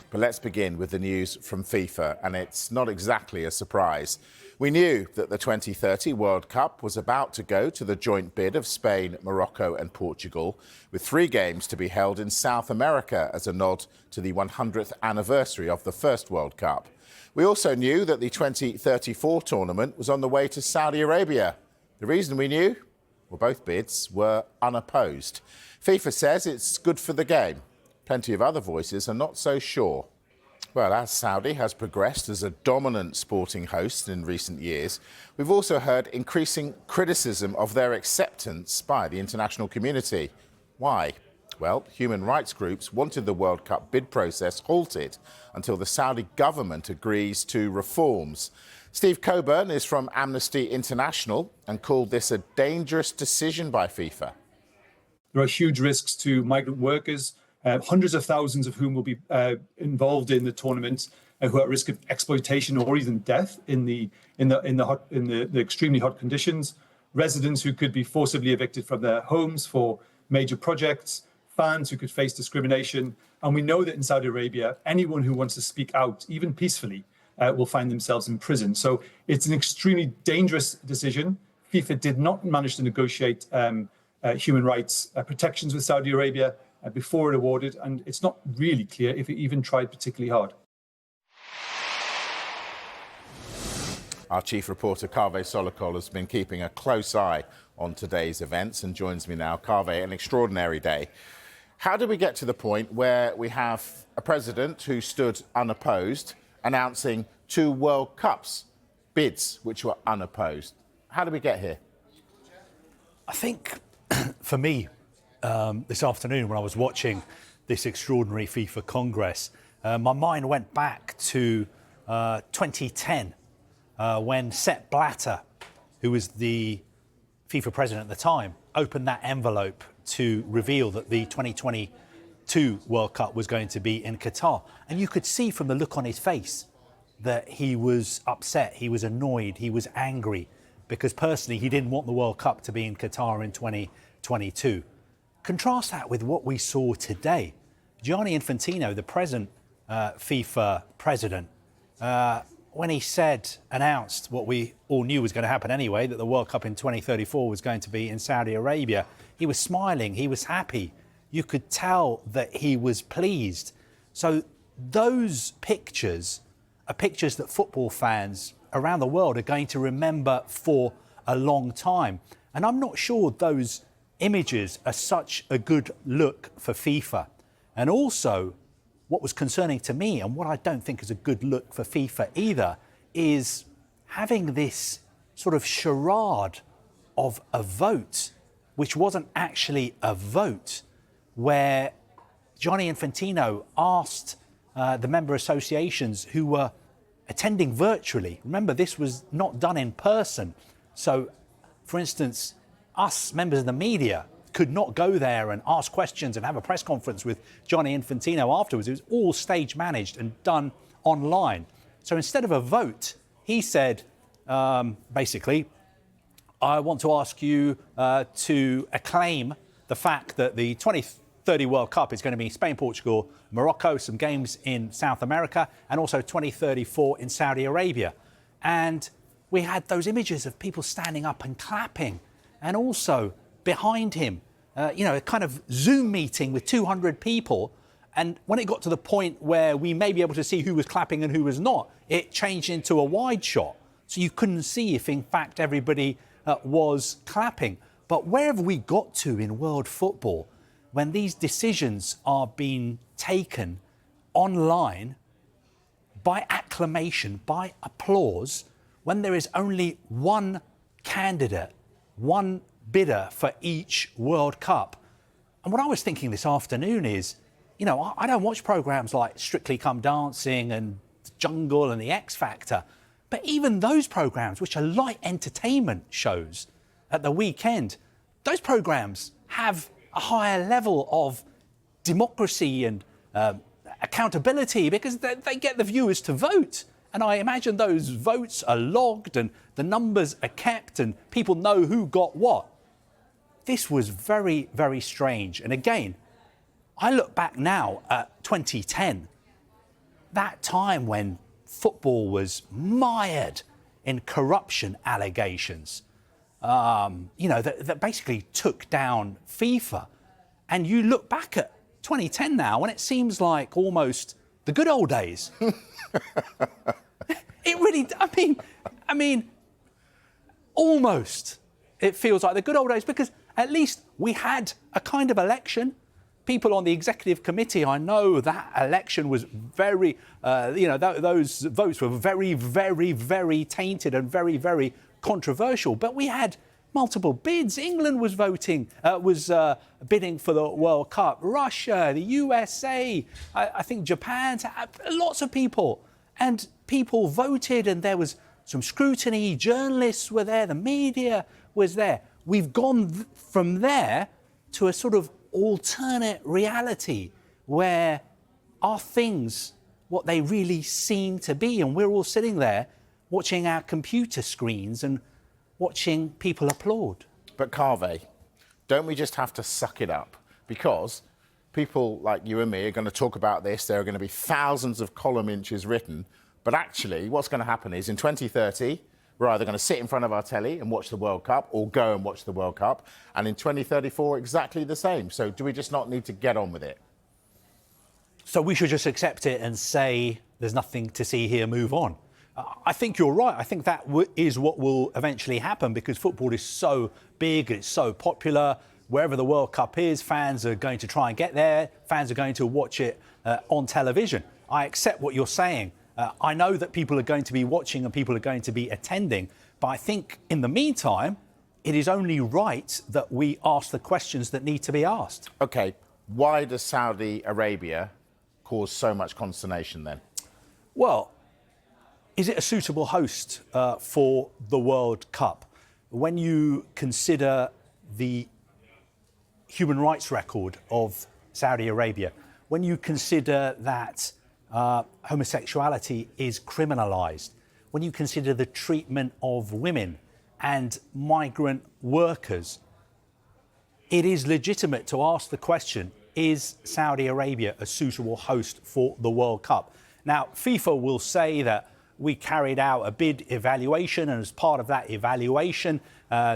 But let's begin with the news from FIFA, and it's not exactly a surprise. We knew that the 2030 World Cup was about to go to the joint bid of Spain, Morocco and Portugal, with 3 games to be held in South America as a nod to the 100th anniversary of the first World Cup. We also knew that the 2034 tournament was on the way to Saudi Arabia. The reason we knew? Well, both bids were unopposed. FIFA says it's good for the game. Plenty of other voices are not so sure. Well, as Saudi has progressed as a dominant sporting host in recent years, we've also heard increasing criticism of their acceptance by the international community. Why? Well, human rights groups wanted the World Cup bid process halted until the Saudi government agrees to reforms. Steve Coburn is from Amnesty International and called this a dangerous decision by FIFA. There are huge risks to migrant workers, hundreds of thousands of whom will be involved in the tournament, who are at risk of exploitation or even death in the extremely hot conditions. Residents who could be forcibly evicted from their homes for major projects, fans who could face discrimination. And we know that in Saudi Arabia, anyone who wants to speak out, even peacefully, will find themselves in prison. So it's an extremely dangerous decision. FIFA did not manage to negotiate human rights protections with Saudi Arabia before it awarded, and it's not really clear if it even tried particularly hard. Our chief reporter, Kaveh Solokol, has been keeping a close eye on today's events and joins me now. Kaveh, an extraordinary day. How did we get to the point where we have a president who stood unopposed announcing 2 World Cups bids which were unopposed? How did we get here? I think, for me, this afternoon when I was watching this extraordinary FIFA Congress, my mind went back to 2010 when Sepp Blatter, who was the FIFA president at the time, opened that envelope to reveal that the 2022 World Cup was going to be in Qatar. And you could see from the look on his face that he was upset, he was annoyed, he was angry, because personally he didn't want the World Cup to be in Qatar in 2022. Contrast that with what we saw today. Gianni Infantino, the present FIFA president, when he announced what we all knew was going to happen anyway, that the World Cup in 2034 was going to be in Saudi Arabia, he was smiling, he was happy. You could tell that he was pleased. So those pictures are pictures that football fans around the world are going to remember for a long time. And I'm not sure those images are such a good look for FIFA. And also, what was concerning to me, and what I don't think is a good look for FIFA either, is having this sort of charade of a vote, which wasn't actually a vote, where Gianni Infantino asked the member associations who were attending virtually. Remember, this was not done in person. So, for instance, us members of the media could not go there and ask questions and have a press conference with Gianni Infantino afterwards. It was all stage managed and done online. So instead of a vote, he said, basically, I want to ask you to acclaim the fact that the 2030 World Cup is going to be Spain, Portugal, Morocco, some games in South America, and also 2034 in Saudi Arabia. And we had those images of people standing up and clapping. And also behind him, a kind of Zoom meeting with 200 people. And when it got to the point where we may be able to see who was clapping and who was not, it changed into a wide shot. So you couldn't see if, in fact, everybody was clapping. But where have we got to in world football when these decisions are being taken online by acclamation, by applause, when there is only one candidate, one bidder for each World Cup? And what I was thinking this afternoon is, I don't watch programmes like Strictly Come Dancing and Jungle and The X Factor, but even those programmes, which are light entertainment shows at the weekend, those programmes have a higher level of democracy and accountability because they get the viewers to vote. And I imagine those votes are logged and the numbers are kept and people know who got what. This was very, very strange. And again, I look back now at 2010 that time when football was mired in corruption allegations, that basically took down FIFA. And you look back at 2010 now, and it seems like almost the good old days. It really, I mean, almost. It feels like the good old days because at least we had a kind of election. People on the executive committee, I know that election was very, those votes were very, very, very tainted and very, very controversial. But we had multiple bids. England was bidding for the World Cup. Russia, the USA, I think Japan, lots of people. And people voted and there was some scrutiny. Journalists were there. The media was there. We've gone from there to a sort of alternate reality where are things what they really seem to be, and we're all sitting there watching our computer screens and watching people applaud. But Carve, don't we just have to suck it up? Because people like you and me are going to talk about this. There are going to be thousands of column inches written. But actually, what's going to happen is in 2030, we're either going to sit in front of our telly and watch the World Cup or go and watch the World Cup. And in 2034, exactly the same. So do we just not need to get on with it? So we should just accept it and say there's nothing to see here, move on. I think you're right. I think that is what will eventually happen because football is so big, it's so popular. Wherever the World Cup is, fans are going to try and get there. Fans are going to watch it on television. I accept what you're saying. I know that people are going to be watching and people are going to be attending. But I think in the meantime, it is only right that we ask the questions that need to be asked. OK, why does Saudi Arabia cause so much consternation then? Well, is it a suitable host for the World Cup? When you consider the human rights record of Saudi Arabia, when you consider that homosexuality is criminalised, when you consider the treatment of women and migrant workers, it is legitimate to ask the question, is Saudi Arabia a suitable host for the World Cup? Now, FIFA will say that we carried out a bid evaluation, and as part of that evaluation,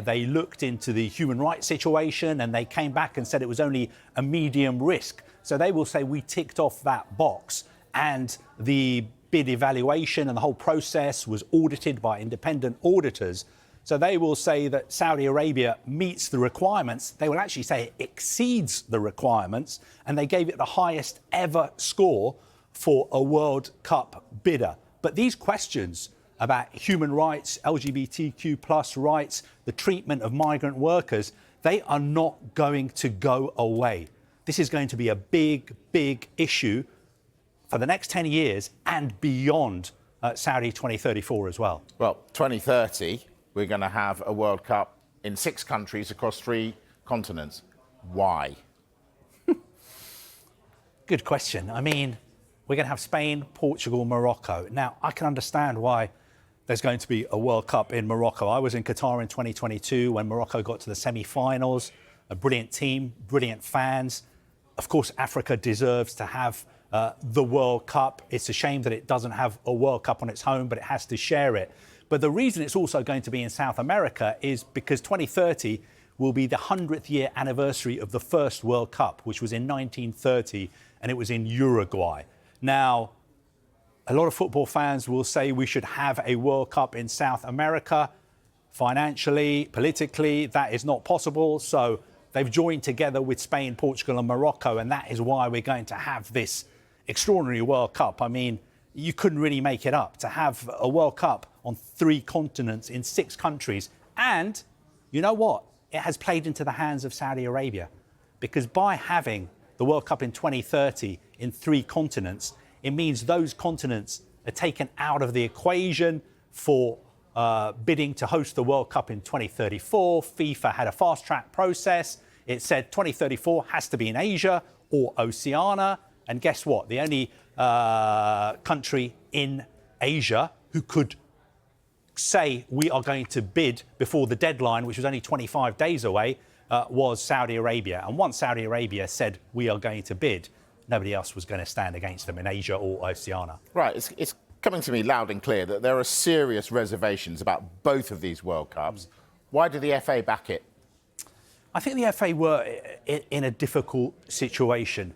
they looked into the human rights situation and they came back and said it was only a medium risk. So they will say we ticked off that box. And the bid evaluation and the whole process was audited by independent auditors. So they will say that Saudi Arabia meets the requirements. They will actually say it exceeds the requirements. And they gave it the highest ever score for a World Cup bidder. But these questions about human rights, LGBTQ plus rights, the treatment of migrant workers, they are not going to go away. This is going to be a big, big issue for the next 10 years and beyond Saudi 2034 as well. Well, 2030, we're going to have a World Cup in 6 countries across 3 continents. Why? Good question. I mean, we're going to have Spain, Portugal, Morocco. Now, I can understand why there's going to be a World Cup in Morocco. I was in Qatar in 2022 when Morocco got to the semi-finals. A brilliant team, brilliant fans. Of course, Africa deserves to have the World Cup. It's a shame that it doesn't have a World Cup on its home, but it has to share it. But the reason it's also going to be in South America is because 2030 will be the 100th year anniversary of the first World Cup, which was in 1930, and it was in Uruguay. Now, a lot of football fans will say we should have a World Cup in South America. Financially, politically, that is not possible. So they've joined together with Spain, Portugal and Morocco, and that is why we're going to have this extraordinary World Cup. I mean, you couldn't really make it up to have a World Cup on 3 continents in 6 countries. And you know what? It has played into the hands of Saudi Arabia, because by having the World Cup in 2030 in 3 continents, it means those continents are taken out of the equation for bidding to host the World Cup in 2034. FIFA had a fast-track process. It said 2034 has to be in Asia or Oceania. And guess what? The only country in Asia who could say we are going to bid before the deadline, which was only 25 days away, was Saudi Arabia. And once Saudi Arabia said we are going to bid, nobody else was going to stand against them in Asia or Oceania. Right, it's coming to me loud and clear that there are serious reservations about both of these World Cups. Why did the FA back it? I think the FA were in a difficult situation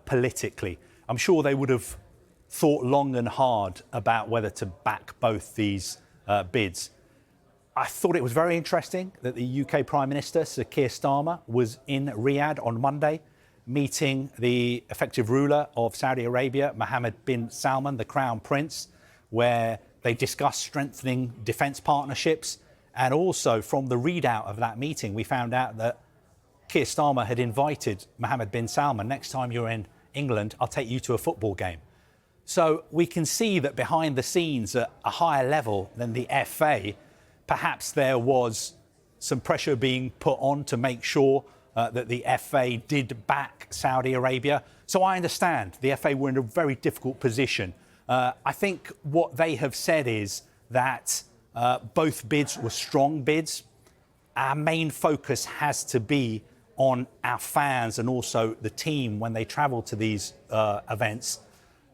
politically. I'm sure they would have thought long and hard about whether to back both these bids. I thought it was very interesting that the UK Prime Minister, Sir Keir Starmer, was in Riyadh on Monday, meeting the effective ruler of Saudi Arabia, Mohammed bin Salman, the Crown Prince, where they discussed strengthening defence partnerships. And also from the readout of that meeting, we found out that Keir Starmer had invited Mohammed bin Salman, next time you're in England, I'll take you to a football game. So we can see that behind the scenes at a higher level than the FA, perhaps there was some pressure being put on to make sure that the FA did back Saudi Arabia. So I understand the FA were in a very difficult position. I think what they have said is that both bids were strong bids. Our main focus has to be on our fans and also the team when they travel to these events.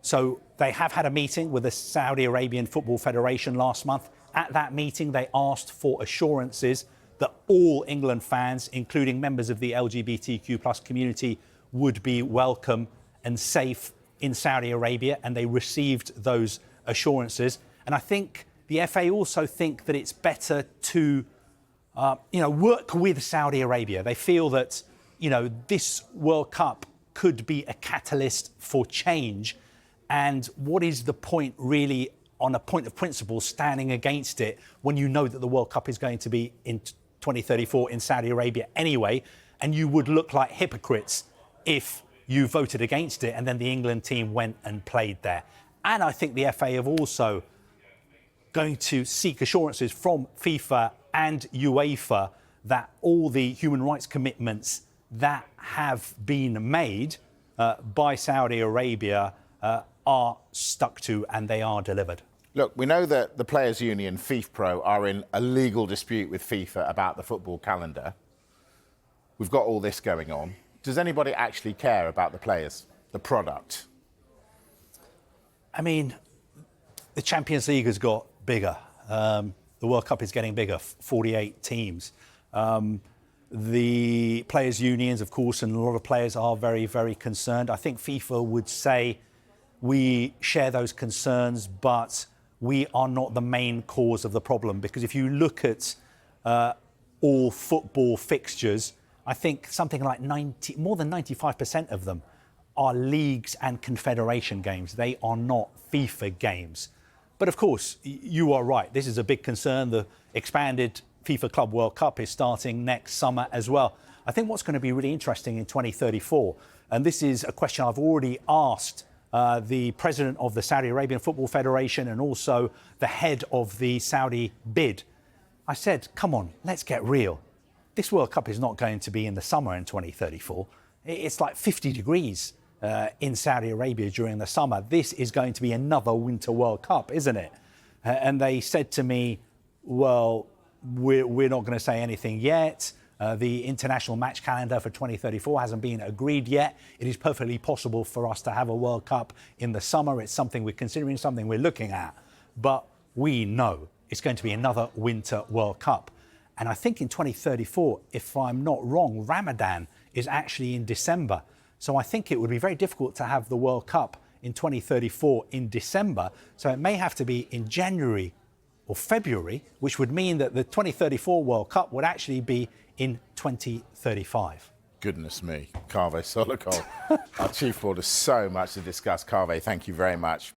So they have had a meeting with the Saudi Arabian Football Federation last month. At that meeting, they asked for assurances that all England fans, including members of the LGBTQ+ community, would be welcome and safe in Saudi Arabia, and they received those assurances. And I think the FA also think that it's better to work with Saudi Arabia. They feel that, this World Cup could be a catalyst for change. And what is the point really, on a point of principle, standing against it when you know that the World Cup is going to be in 2034 in Saudi Arabia anyway, and you would look like hypocrites if you voted against it and then the England team went and played there. And I think the FA have also going to seek assurances from FIFA and UEFA that all the human rights commitments that have been made by Saudi Arabia are stuck to and they are delivered. Look, we know that the Players' Union, FIFPro, are in a legal dispute with FIFA about the football calendar. We've got all this going on. Does anybody actually care about the players, the product? I mean, the Champions League has got bigger. The World Cup is getting bigger, 48 teams. The players' unions, of course, and a lot of players are very, very concerned. I think FIFA would say we share those concerns, but we are not the main cause of the problem. Because if you look at all football fixtures, I think something like more than 95% of them are leagues and confederation games. They are not FIFA games. But of course, you are right. This is a big concern. The expanded FIFA Club World Cup is starting next summer as well. I think what's going to be really interesting in 2034, and this is a question I've already asked the president of the Saudi Arabian Football Federation and also the head of the Saudi bid. I said, come on, let's get real. This World Cup is not going to be in the summer in 2034. It's like 50 degrees in Saudi Arabia during the summer. This is going to be another Winter World Cup, isn't it? And they said to me, well, we're not going to say anything yet. The international match calendar for 2034 hasn't been agreed yet. It is perfectly possible for us to have a World Cup in the summer. It's something we're considering, something we're looking at. But we know it's going to be another Winter World Cup. And I think in 2034, if I'm not wrong, Ramadan is actually in December. So I think it would be very difficult to have the World Cup in 2034 in December. So it may have to be in January or February, which would mean that the 2034 World Cup would actually be in 2035. Goodness me. Kaveh Solokol, our chief reporter, so much to discuss. Kaveh, thank you very much.